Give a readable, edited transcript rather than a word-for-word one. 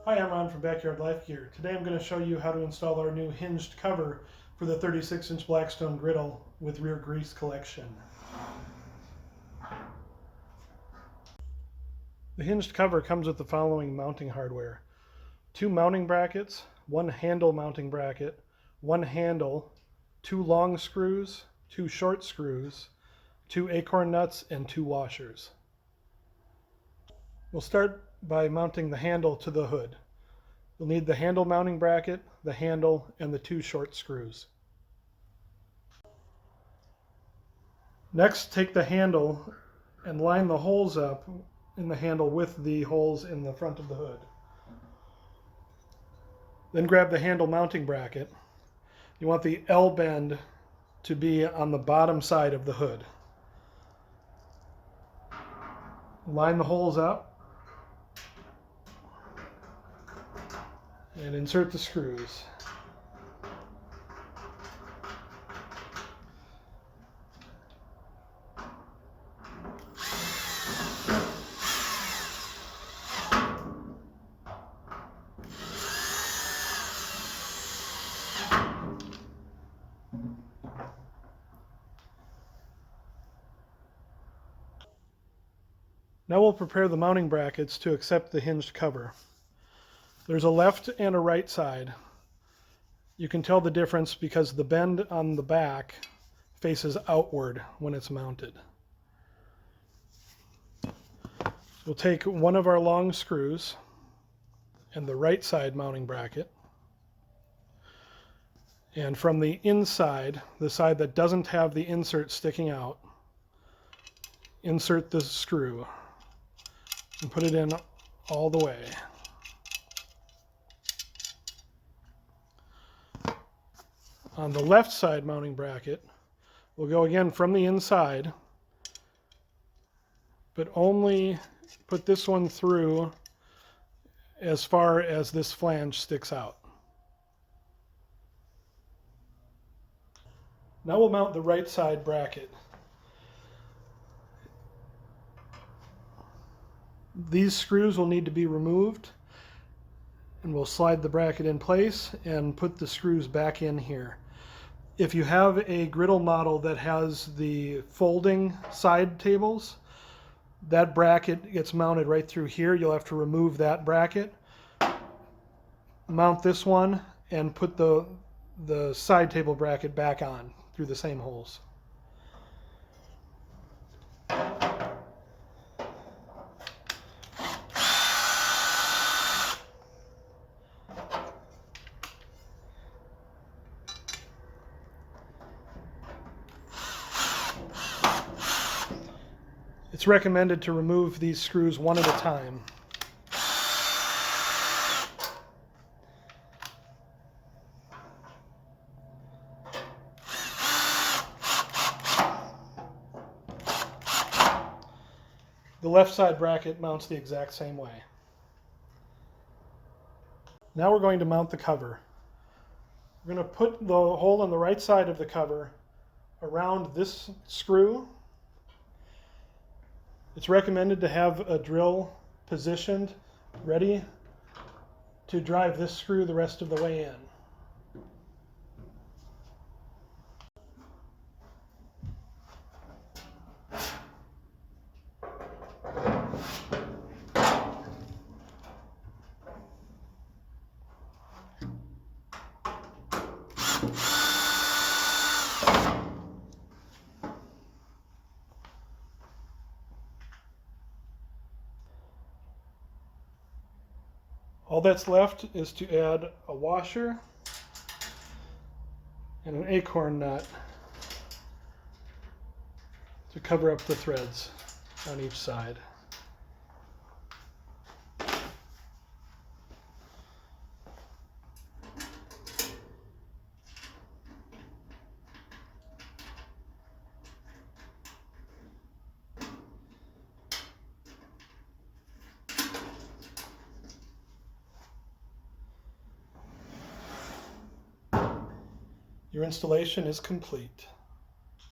Hi, I'm Ron from Backyard Life Gear. Today I'm going to show you how to install our new hinged cover for the 36-inch Blackstone Griddle with rear grease collection. The hinged cover comes with the following mounting hardware: 2 mounting brackets, 1 handle mounting bracket, 1 handle, 2 long screws, 2 short screws, 2 acorn nuts, and 2 washers. We'll start by mounting the handle to the hood. You'll need the handle mounting bracket, the handle, and the 2 short screws. Next, take the handle and line the holes up in the handle with the holes in the front of the hood. Then grab the handle mounting bracket. You want the L bend to be on the bottom side of the hood. Line the holes up and insert the screws. Now we'll prepare the mounting brackets to accept the hinged cover. There's a left and a right side. You can tell the difference because the bend on the back faces outward when it's mounted. We'll take one of our long screws and the right side mounting bracket, and from the inside, the side that doesn't have the insert sticking out, insert the screw and put it in all the way. On the left side mounting bracket, we'll go again from the inside, but only put this one through as far as this flange sticks out. Now we'll mount the right side bracket. These screws will need to be removed, and we'll slide the bracket in place and put the screws back in here. If you have a griddle model that has the folding side tables, that bracket gets mounted right through here. You'll have to remove that bracket, mount this one, and put the side table bracket back on through the same holes. It's recommended to remove these screws one at a time. The left side bracket mounts the exact same way. Now we're going to mount the cover. We're going to put the hole on the right side of the cover around this screw. It's recommended to have a drill positioned, ready to drive this screw the rest of the way in. All that's left is to add a washer and an acorn nut to cover up the threads on each side. Your installation is complete.